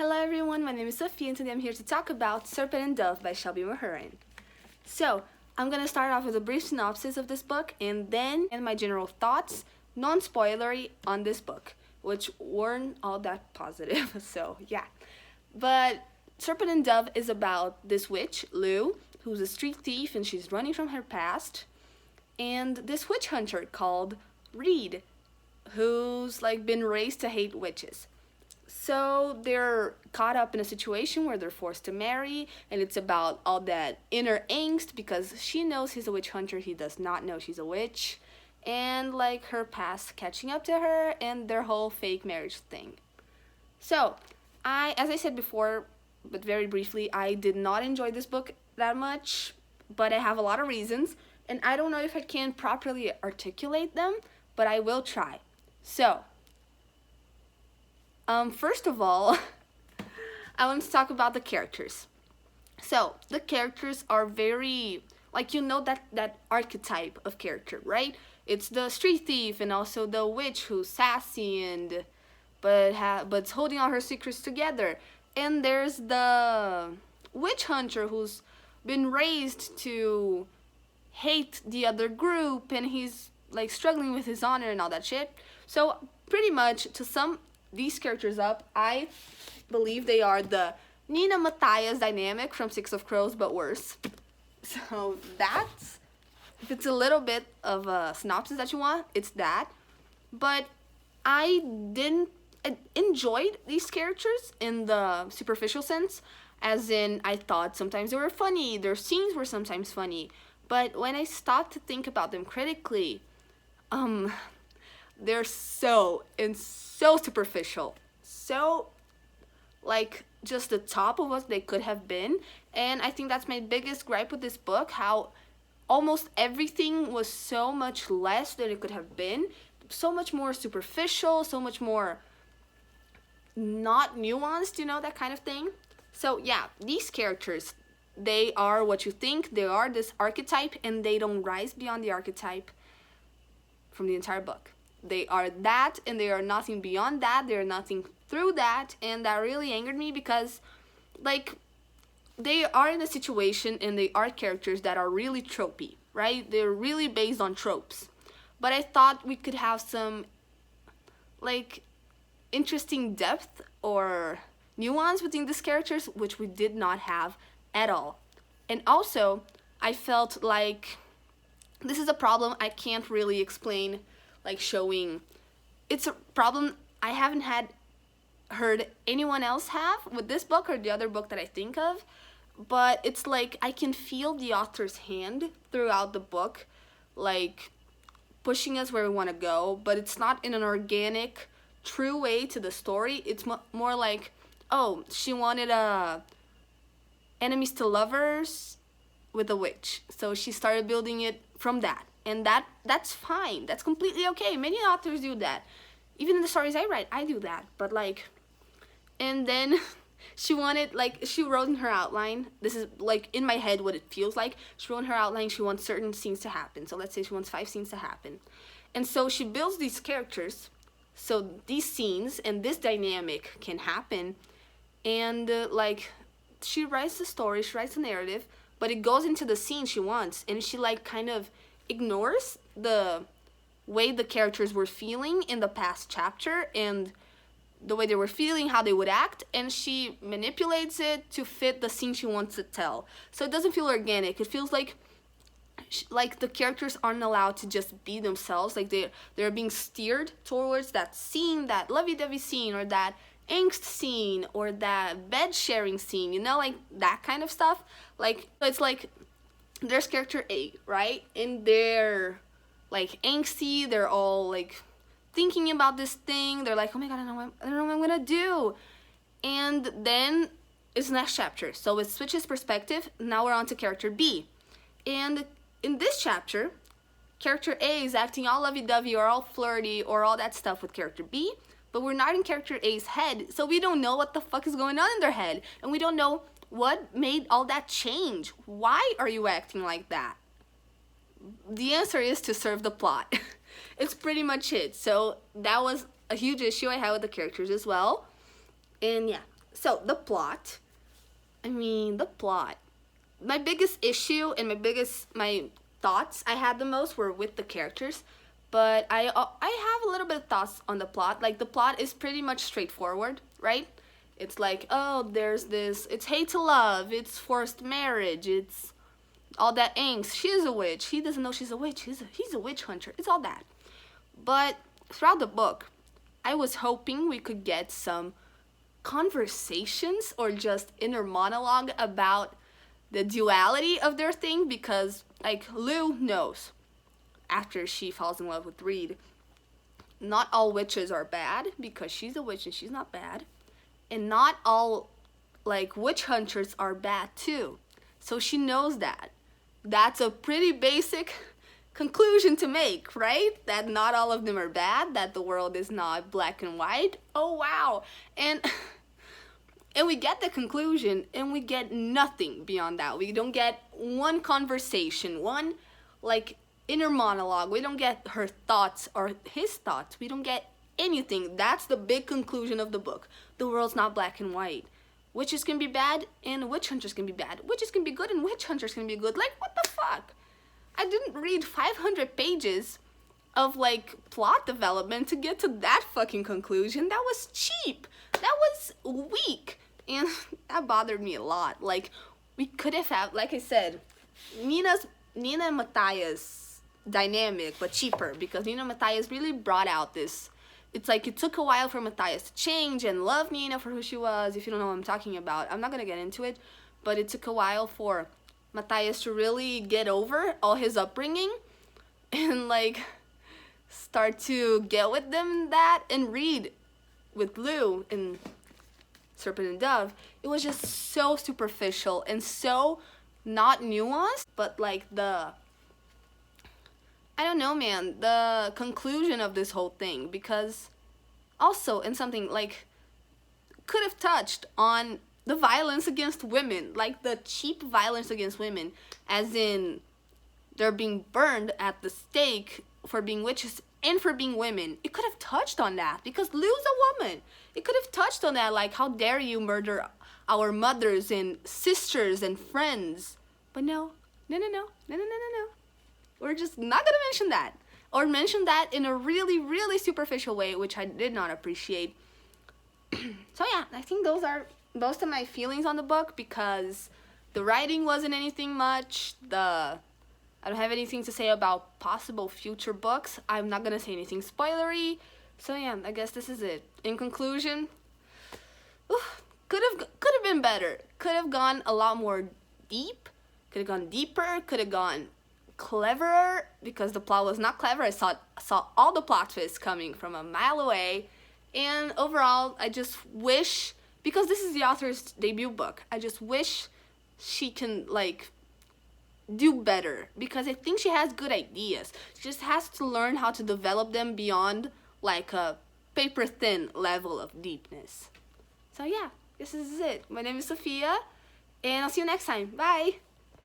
Hello everyone, my name is Sophie and today I'm here to talk about Serpent Dove by Shelby mahurin. So, I'm gonna start off with a brief synopsis of this book and then my general thoughts, non-spoilery, on this book, which weren't all that positive, so yeah. But Serpent Dove is about this witch, Lou, who's a street thief and she's running from her past, and this witch hunter called Reed, who's like been raised to hate witches. So they're caught up in a situation where they're forced to marry, and it's about all that inner angst because she knows he's a witch hunter, he does not know she's a witch, and like her past catching up to her and their whole fake marriage thing. So, as I said before, but very briefly, I did not enjoy this book that much, but I have a lot of reasons, and I don't know if I can properly articulate them, but I will try. So, first of all, I want to talk about the characters. So, the characters are very, like, you know that archetype of character, right? It's the street thief and also the witch who's sassy and but's holding all her secrets together. And there's the witch hunter who's been raised to hate the other group and he's like struggling with his honor and all that shit. So, pretty much, to sum these characters up, I believe they are the Nina Matthias dynamic from Six of Crows, but worse. So that's, if it's a little bit of a synopsis that you want, it's that. But I enjoyed these characters in the superficial sense, as in I thought sometimes they were funny, their scenes were sometimes funny, but when I stopped to think about them critically, they're so superficial, so like just the top of what they could have been. And I think that's my biggest gripe with this book, how almost everything was so much less than it could have been, so much more superficial, so much more not nuanced, you know, that kind of thing. So yeah, these characters, they are what you think, they are this archetype, and they don't rise beyond the archetype from the entire book. They are that, and they are nothing beyond that, they are nothing through that, and that really angered me because, like, they are in a situation and they are characters that are really tropey, right? They're really based on tropes. But I thought we could have some, like, interesting depth or nuance within these characters, which we did not have at all. And also, I felt like this is a problem I can't really explain, like showing. It's a problem I haven't heard anyone else have with this book or the other book that I think of, but it's like I can feel the author's hand throughout the book, like pushing us where we want to go, but it's not in an organic, true way to the story. It's more like, oh, she wanted enemies to lovers with a witch, so she started building it from that. And that's fine. That's completely okay. Many authors do that. Even in the stories I write, I do that. But like, and then she wanted, like, she wrote in her outline, this is like in my head what it feels like. She wrote in her outline she wants certain scenes to happen. So let's say she wants 5 scenes to happen. And so she builds these characters so these scenes and this dynamic can happen. And like, she writes the story, she writes the narrative, but it goes into the scene she wants, and she like kind of ignores the way the characters were feeling in the past chapter and the way they were feeling, how they would act, and she manipulates it to fit the scene she wants to tell. So it doesn't feel organic. It feels like the characters aren't allowed to just be themselves. Like they're being steered towards that scene, that lovey-dovey scene, or that angst scene, or that bed sharing scene, you know, like that kind of stuff. Like, it's like there's character A, right? And they're like angsty, they're all like thinking about this thing, they're like, oh my god, I don't know what I'm gonna do. And then it's the next chapter, so it switches perspective. Now we're on to character B, and in this chapter, character A is acting all lovey-dovey or all flirty or all that stuff with character B, but we're not in character A's head, so we don't know what the fuck is going on in their head, and we don't know what made all that change. Why are you acting like that? The answer is to serve the plot. It's pretty much it. So that was a huge issue I had with the characters as well. And yeah, So the plot. The plot. My biggest issue and my thoughts I had the most were with the characters, but I have a little bit of thoughts on the plot. Like, the plot is pretty much straightforward, right? It's like, oh, there's this, it's hate to love, it's forced marriage, it's all that angst. She's a witch. He doesn't know she's a witch. He's a witch hunter. It's all that. But throughout the book, I was hoping we could get some conversations or just inner monologue about the duality of their thing, because, like, Lou knows after she falls in love with Reed, not all witches are bad, because she's a witch and she's not bad, and not all, like, witch hunters are bad too. So she knows that. That's a pretty basic conclusion to make, right? That not all of them are bad, that the world is not black and white. Oh wow. And we get the conclusion, and we get nothing beyond that. We don't get one conversation, one, like, inner monologue. We don't get her thoughts or his thoughts. We don't get anything. That's the big conclusion of the book. The world's not black and white. Witches can be bad and witch hunters can be bad. Witches can be good and witch hunters can be good. Like, what the fuck? I didn't read 500 pages of, like, plot development to get to that fucking conclusion. That was cheap. That was weak. And that bothered me a lot. Like, we could have had, like I said, Nina and Matthias dynamic, but cheaper, because Nina and Matthias really brought out this. It's like it took a while for Matthias to change and love Nina for who she was. If you don't know what I'm talking about, I'm not going to get into it, but it took a while for Matthias to really get over all his upbringing and, like, start to get with them that, and read with Lou and Serpent and Dove. It was just so superficial and so not nuanced, but, like, I don't know, man, the conclusion of this whole thing, because also in something, like, could have touched on the violence against women, like the cheap violence against women, as in they're being burned at the stake for being witches and for being women. It could have touched on that, because Lou's a woman. It could have touched on that, like, how dare you murder our mothers and sisters and friends. But no. We're just not gonna mention that. Or mention that in a really, really superficial way, which I did not appreciate. So yeah, I think those are most of my feelings on the book, because the writing wasn't anything much. I don't have anything to say about possible future books. I'm not gonna say anything spoilery. So yeah, I guess this is it. In conclusion, could have been better. Could have gone a lot more deep. Could have gone deeper. Could have gone cleverer, because the plot was not clever. I saw all the plot twists coming from a mile away. And overall, I just wish, because this is the author's debut book, I just wish she can, like, do better, because I think she has good ideas. She just has to learn how to develop them beyond, like, a paper thin level of deepness. So yeah, this is it. My name is Sophia, and I'll see you next time. Bye!